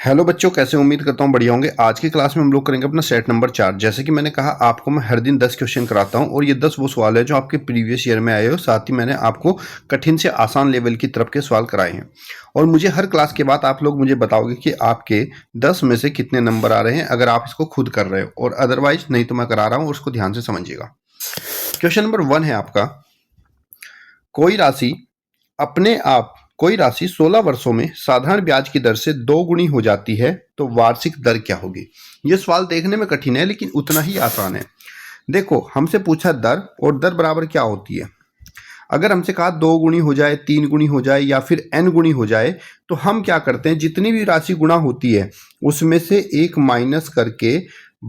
Hello बच्चों, कैसे उम्मीद करता हूँ बढ़िया होंगे। आज की क्लास में हम लोग करेंगे अपना सेट नंबर 4। जैसे कि मैंने कहा आपको मैं हर दिन 10 क्वेश्चन कराता हूँ और ये 10 वो सवाल है जो आपके प्रीवियस ईयर में आए हो। साथ ही मैंने आपको कठिन से आसान लेवल की तरफ के सवाल कराए हैं और मुझे हर क्लास के बाद आप लोग मुझे बताओगे कि आपके 10 में से कितने नंबर आ रहे हैं, अगर आप इसको खुद कर रहे हो, और अदरवाइज नहीं तो मैं करा रहा हूँ और उसको ध्यान से समझिएगा। क्वेश्चन नंबर 1 है आपका, कोई राशि अपने आप कोई राशि 16 वर्षों में साधारण ब्याज की दर से 2 गुनी हो जाती है तो वार्षिक दर क्या होगी। यह सवाल देखने में कठिन है लेकिन उतना ही आसान है। देखो, हमसे पूछा दर, और दर बराबर क्या होती है। अगर हमसे कहा 2 गुनी हो जाए, 3 गुनी हो जाए या फिर n गुनी हो जाए, तो हम क्या करते हैं, जितनी भी राशि गुणा होती है उसमें से एक माइनस करके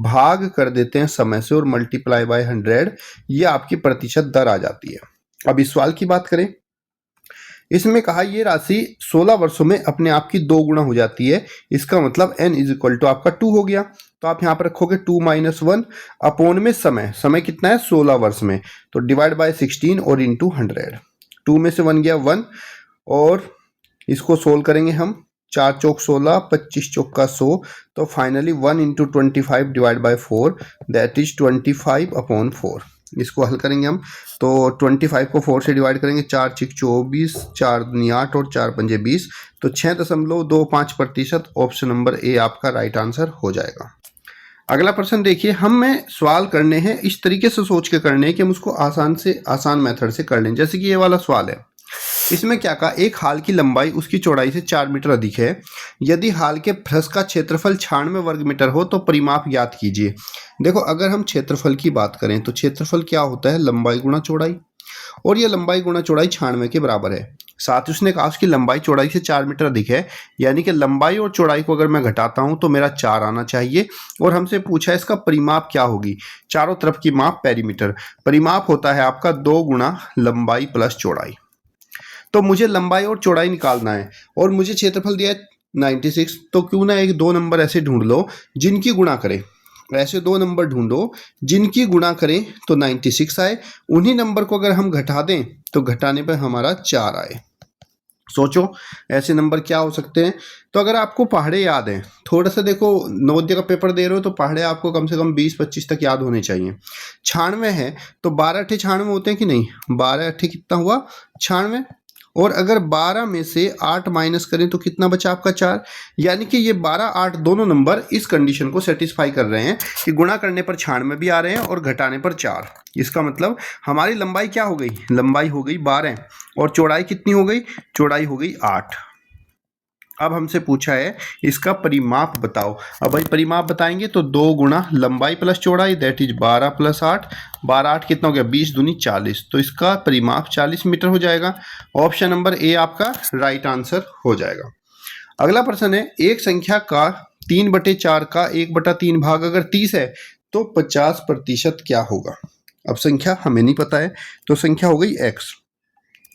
भाग कर देते हैं समय से और मल्टीप्लाई बाय 100। ये आपकी प्रतिशत दर आ जाती है। अब इस सवाल की बात करें, इसमें कहा ये राशि 16 वर्षों में अपने आप की 2 गुना हो जाती है। इसका मतलब n इज इक्वल टू आपका 2 हो गया। तो आप यहाँ पर रखोगे 2 माइनस 1 अपोन में समय कितना है 16 वर्ष में, तो डिवाइड बाय 16 और इंटू 100। 2 में से 1 गया 1 और इसको सोल्व करेंगे हम। 4 चौक 16, 25 चौक का 100, तो finally 1 into 25 divide by 4 that is 25 upon 4। इसको हल करेंगे हम, तो 25 को 4 से डिवाइड करेंगे। 4 छिक 24, 4 दूनी 8 और 4 पंजे 20, तो 6.25%। ऑप्शन नंबर ए आपका राइट आंसर हो जाएगा। अगला प्रश्न देखिए, हमें सवाल करने हैं इस तरीके से सोच के करने हैं कि हम उसको आसान से आसान मेथड से कर लें। जैसे कि ये वाला सवाल है, इसमें क्या कहा, एक हाल की लंबाई उसकी चौड़ाई से 4 मीटर अधिक है। यदि हाल के पृष्ठ का क्षेत्रफल 96 वर्ग मीटर हो तो परिमाप ज्ञात कीजिए। देखो, अगर हम क्षेत्रफल की बात करें तो क्षेत्रफल क्या होता है, लंबाई गुणा चौड़ाई, और ये लंबाई गुणा चौड़ाई 96 के बराबर है। साथ ही उसने कहा उसकी लंबाई चौड़ाई से 4 मीटर अधिक है, यानी कि लंबाई और चौड़ाई को अगर मैं घटाता हूं तो मेरा 4 आना चाहिए। और हमसे पूछा है इसका परिमाप क्या होगी, चारों तरफ की माप पेरीमीटर। परिमाप होता है आपका 2 गुणा लंबाई प्लस चौड़ाई। तो मुझे लंबाई और चौड़ाई निकालना है और मुझे क्षेत्रफल दिया है 96। तो क्यों ना एक 2 नंबर ऐसे ढूंढ लो जिनकी गुणा करें, ऐसे 2 नंबर ढूंढो जिनकी गुणा करें तो 96 आए। उन्हीं नंबर को अगर हम घटा दें तो घटाने पर हमारा 4 आए। सोचो ऐसे नंबर क्या हो सकते हैं। तो अगर आपको पहाड़े याद हैं, थोड़ा सा देखो, नवोदय का पेपर दे रहे हो तो पहाड़े आपको कम से कम 20-25 तक याद होने चाहिए। 96 है तो 12 अट्ठे 96 होते हैं कि नहीं, 12 अट्ठे कितना हुआ 96। और अगर 12 में से 8 माइनस करें तो कितना बचा आपका 4। यानी कि ये 12, 8 दोनों नंबर इस कंडीशन को सेटिस्फाई कर रहे हैं कि गुणा करने पर 96 भी आ रहे हैं और घटाने पर 4। इसका मतलब हमारी लंबाई क्या हो गई, लंबाई हो गई 12 और चौड़ाई कितनी हो गई, चौड़ाई हो गई 8। अब हमसे पूछा है इसका परिमाप बताओ। अब भाई परिमाप बताएंगे तो 2 गुणा लंबाई प्लस चौड़ाई दैट इज 12 प्लस 8। 12 8 कितना हो गया 20 दूनी 40, तो इसका परिमाप 40 मीटर हो जाएगा। ऑप्शन नंबर ए आपका राइट आंसर हो जाएगा। अगला प्रश्न है, एक संख्या का 3/4 का 1/3 भाग अगर 30 है तो 50% क्या होगा। अब संख्या हमें नहीं पता है, तो संख्या हो गई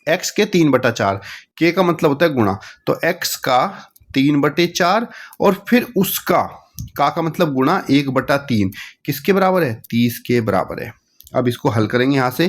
x के 3/4, k का मतलब होता है गुणा, तो x का 3/4 और फिर उसका का मतलब गुणा 1/3 किसके बराबर है, 30 के बराबर है। अब इसको हल करेंगे, यहाँ से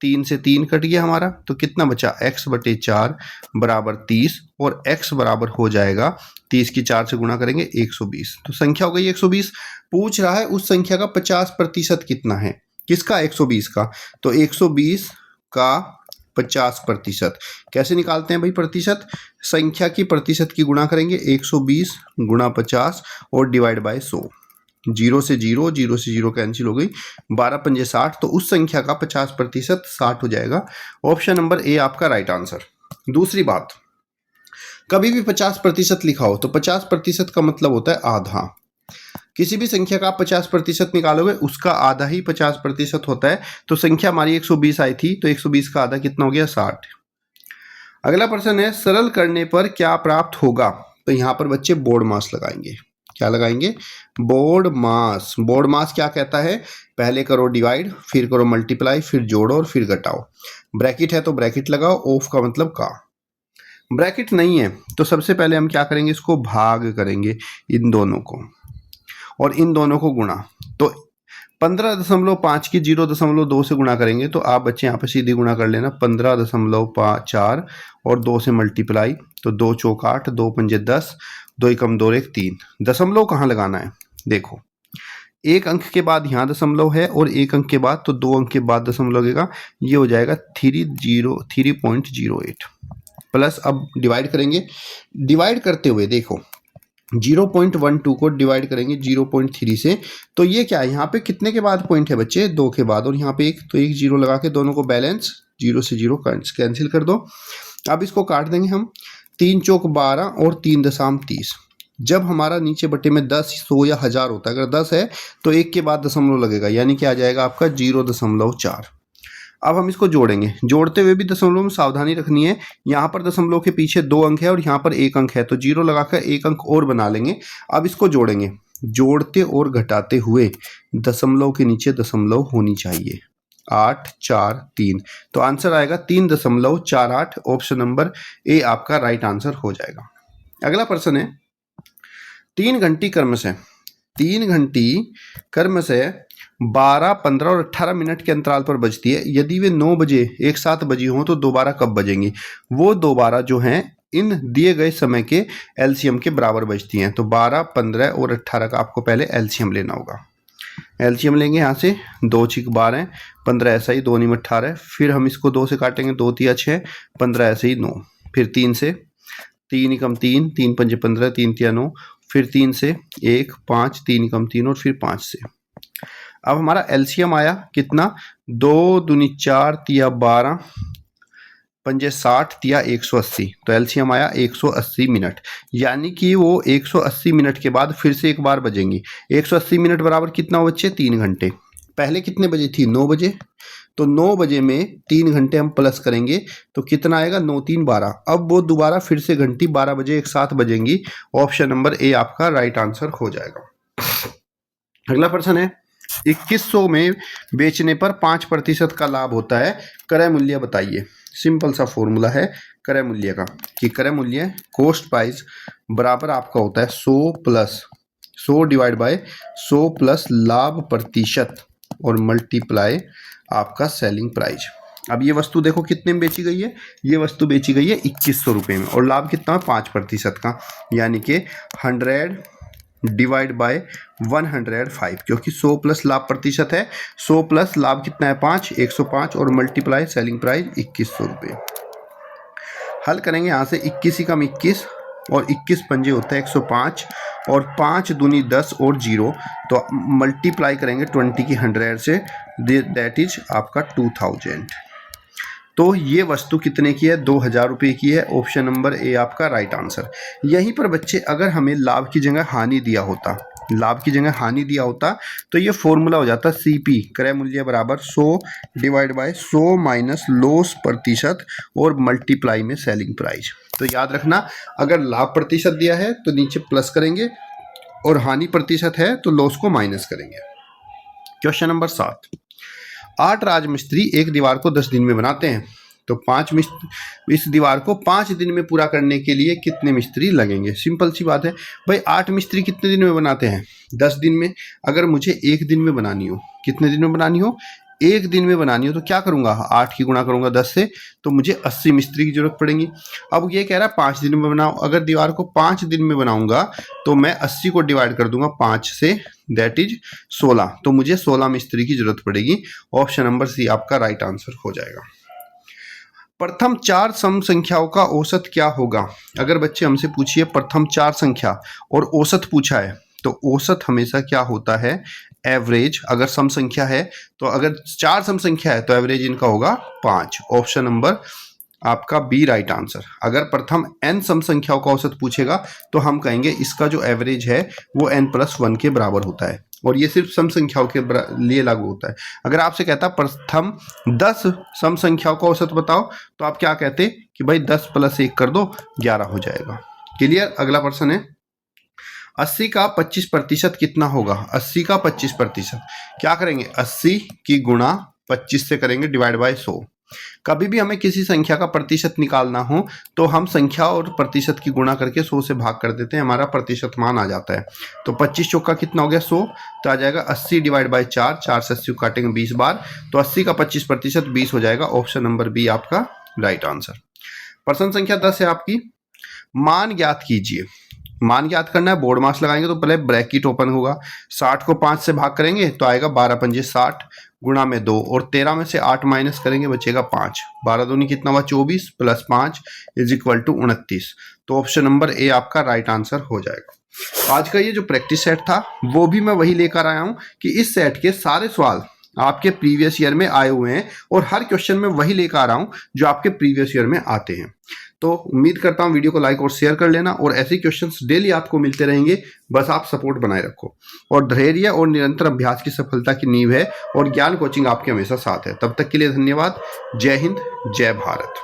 3 से 3 कट गया हमारा, तो कितना बचा x/4 बराबर 30 और x बराबर हो जाएगा 30 की 4 से गुणा करेंगे 120, तो संख्या हो गई 120। पूछ रहा है उस संख्या का 50% कितना है, किसका 120 का, तो 120 का 50%। कैसे निकालते हैं भाई प्रतिशत, संख्या की प्रतिशत की गुणा करेंगे 120 गुणा 50 और डिवाइड बाय 100। 0 से 0, 0 से 0 कैंसिल हो गई, 12 पंजे 60, तो उस संख्या का 50% 60 हो जाएगा। ऑप्शन नंबर ए आपका राइट आंसर। दूसरी बात, कभी भी 50% लिखा हो तो 50% का मतलब होता है आधा। किसी भी संख्या का आप 50% निकालोगे उसका आधा ही 50% होता है। तो संख्या हमारी 120 आई थी, तो 120 का आधा कितना हो गया 60। अगला प्रश्न है, सरल करने पर क्या प्राप्त होगा। तो यहाँ पर बच्चे बोर्ड मास लगाएंगे। क्या लगाएंगे, बोर्ड मास। बोर्ड मास क्या कहता है, पहले करो डिवाइड, फिर करो मल्टीप्लाई, फिर जोड़ो और फिर घटाओ। ब्रैकेट है तो ब्रैकेट लगाओ, ऑफ का मतलब का। ब्रैकेट नहीं है तो सबसे पहले हम क्या करेंगे, इसको भाग करेंगे इन दोनों को और इन दोनों को गुणा। तो 15.5 की 0.2 से गुणा करेंगे तो आप बच्चे यहाँ पे सीधी गुणा कर लेना, 15.4 और 2 से मल्टीप्लाई, तो 2 चौक 8, 2 पंजे 10, 2 एकम 2 और 1 3। दशमलव कहाँ लगाना है, देखो एक अंक के बाद यहाँ दशमलव है और एक अंक के बाद, तो 2 अंक के बाद दशमलव लगेगा, ये हो जाएगा 3.08 प्लस। अब डिवाइड करेंगे, डिवाइड करते हुए देखो 0.12 को डिवाइड करेंगे 0.3 से, तो ये क्या है, यहाँ पे कितने के बाद पॉइंट है बच्चे, 2 के बाद, और यहाँ पे एक, तो एक जीरो लगा के दोनों को बैलेंस 0 से 0 कैंसिल कर दो। अब इसको काट देंगे हम, 3 चौक 12 और 3 दशम 30। जब हमारा नीचे बटे में 10, 100 या 1000 होता है, अगर 10 है तो एक के बाद दशमलव लगेगा, यानी कि आ जाएगा आपका 0.4। अब हम इसको जोड़ेंगे, जोड़ते हुए भी दशमलव में सावधानी रखनी है, यहाँ पर दशमलव के पीछे 2 अंक है और यहाँ पर 1 अंक है, तो 0 लगाकर 1 अंक और बना लेंगे। अब इसको जोड़ेंगे, जोड़ते और घटाते हुए दशमलव के नीचे दशमलव होनी चाहिए, 8 4 3, तो आंसर आएगा 3.48। ऑप्शन नंबर ए आपका राइट आंसर हो जाएगा। अगला प्रश्न है, 3 घंटी क्रमशः 12, 15 और 18 मिनट के अंतराल पर बजती है। यदि वे 9 बजे एक साथ बजी हों तो दोबारा कब बजेंगी? वो दोबारा जो हैं इन दिए गए समय के एलसीएम के बराबर बजती हैं। तो 12, 15 और 18 का आपको पहले एलसीएम लेना होगा। एलसीएम लेंगे यहाँ से, 2 6 12, 15 ऐसा ही, 2 9 18, फिर हम इसको 2 से काटेंगे, 2 3 6, 15 ऐसे ही 9, फिर 3 से, 3 एकम 3, 3 5 15, 3 3 9, फिर 3 से 1 5, 3 एकम 3 और फिर 5 से। अब हमारा एलसीएम आया कितना, 2 दूनी 4, तिया 12, पंजे 60, तिया 180, तो एलसीएम आया 180 मिनट, यानी कि वो 180 मिनट के बाद फिर से एक बार बजेंगी। 180 मिनट बराबर कितना हो बच्चे, 3 घंटे। पहले कितने बजे थी, 9 बजे, तो 9 बजे में 3 घंटे हम प्लस करेंगे तो कितना आएगा, 9 3 12। अब वो दोबारा फिर से घंटी 12 बजे एक साथ बजेंगी। ऑप्शन नंबर ए आपका राइट आंसर हो जाएगा। अगला प्रश्न है, 2100 में बेचने पर 5% का लाभ होता है, क्रय मूल्य बताइए। सिंपल सा फॉर्मूला है क्रय मूल्य का, कि क्रय मूल्य कॉस्ट प्राइस बराबर आपका होता है 100 डिवाइड बाय 100 प्लस लाभ प्रतिशत और मल्टीप्लाई आपका सेलिंग प्राइस। अब ये वस्तु देखो कितने में बेची गई है, ये वस्तु बेची गई है 2100 रुपये में, और लाभ कितना है, 5% का, यानी कि 100 डिवाइड बाय 105, क्योंकि 100 प्लस लाभ प्रतिशत है, 100 प्लस लाभ कितना है 5, 105, और मल्टीप्लाई सेलिंग प्राइस 2100 रुपये। हल करेंगे यहाँ से, 21 एकम 21 और 21 पंजे होता है 105, और 5 दूनी 10 और 0, तो मल्टीप्लाई करेंगे 20 की 100 से, दैट इज आपका 2000। तो ये वस्तु कितने की है, 2000 रुपये की है। ऑप्शन नंबर ए आपका राइट आंसर। यहीं पर बच्चे अगर हमें लाभ की जगह हानि दिया होता, तो ये फॉर्मूला हो जाता सीपी, क्रय मूल्य बराबर 100 डिवाइड बाय 100 माइनस लॉस प्रतिशत और मल्टीप्लाई में सेलिंग प्राइस। तो याद रखना, अगर लाभ प्रतिशत दिया है तो नीचे प्लस करेंगे, और हानि प्रतिशत है तो लॉस को माइनस करेंगे। क्वेश्चन नंबर 7, 8 राजमिस्त्री एक दीवार को 10 दिन में बनाते हैं, तो 5 मिस्त्री इस दीवार को 5 दिन में पूरा करने के लिए कितने मिस्त्री लगेंगे? सिंपल सी बात है भाई, 8 मिस्त्री कितने दिन में बनाते हैं, 10 दिन में। अगर मुझे एक दिन में बनानी हो, कितने दिन में बनानी हो, एक दिन में बनानी हो, तो क्या करूंगा, 8 की गुणा करूंगा 10 से, तो मुझे 80 मिस्त्री की जरूरत पड़ेगी। अब ये कह रहा है 5 दिन में बनाओ, अगर दीवार को 5 दिन में बनाऊंगा तो मैं 80 को डिवाइड कर दूंगा 5 से, दैट इज 16, तो मुझे 16 मिस्त्री की जरूरत पड़ेगी। ऑप्शन नंबर सी आपका राइट आंसर हो जाएगा। प्रथम 4 सम संख्याओं का औसत क्या होगा? अगर बच्चे हमसे पूछिए प्रथम 4 संख्या और औसत पूछा है, तो औसत हमेशा क्या होता है, एवरेज। अगर सम संख्या है तो, अगर 4 सम संख्या है तो एवरेज इनका होगा 5। ऑप्शन नंबर आपका बी राइट आंसर। अगर प्रथम n सम संख्याओं का औसत पूछेगा तो हम कहेंगे इसका जो एवरेज है वो n+1 के बराबर होता है, और ये सिर्फ सम संख्याओं के लिए लागू होता है। अगर आपसे कहता प्रथम 10 सम संख्याओं का औसत बताओ, तो आप क्या कहते कि भाई 10 + 1 कर दो, 11 हो जाएगा। क्लियर। अगला प्रश्न है, 80 का 25% कितना होगा? 80 का 25% क्या करेंगे, 80 की गुणा 25 से करेंगे डिवाइड बाय 100। कभी भी हमें किसी संख्या का प्रतिशत निकालना हो तो हम संख्या और प्रतिशत की गुणा करके 100 से भाग कर देते हैं, हमारा प्रतिशत मान आ जाता है। तो 25 चौका कितना हो गया, 100, तो आ जाएगा 80 डिवाइड बाय 4, 4 से 80 काटेंगे 20 बार, तो 80 का 25% 20 हो जाएगा। ऑप्शन नंबर बी आपका राइट आंसर। प्रश्न संख्या 10 है आपकी, मान ज्ञात कीजिए। मान याद करना है, बोर्ड मास लगाएंगे तो पहले ब्रैकेट ओपन होगा, 60 को 5 से भाग करेंगे तो आएगा 12 पंजे 60 गुणा में 2 और 13 में से 8 माइनस करेंगे बचेगा 5, 12 दूनी कितना हुआ 24 प्लस 5 इज इक्वल टू 29। तो ऑप्शन नंबर ए आपका राइट आंसर हो जाएगा। आज का ये जो प्रैक्टिस सेट था वो भी मैं वही लेकर आया हूं कि इस सेट के सारे सवाल आपके प्रीवियस ईयर में आए हुए हैं और हर क्वेश्चन में वही लेकर आ रहा हूं जो आपके प्रीवियस ईयर में आते हैं। तो उम्मीद करता हूं वीडियो को लाइक और शेयर कर लेना और ऐसे क्वेश्चंस डेली आपको मिलते रहेंगे, बस आप सपोर्ट बनाए रखो। और धैर्य और निरंतर अभ्यास की सफलता की नींव है और ज्ञान कोचिंग आपके हमेशा साथ है। तब तक के लिए धन्यवाद। जय हिंद, जय भारत।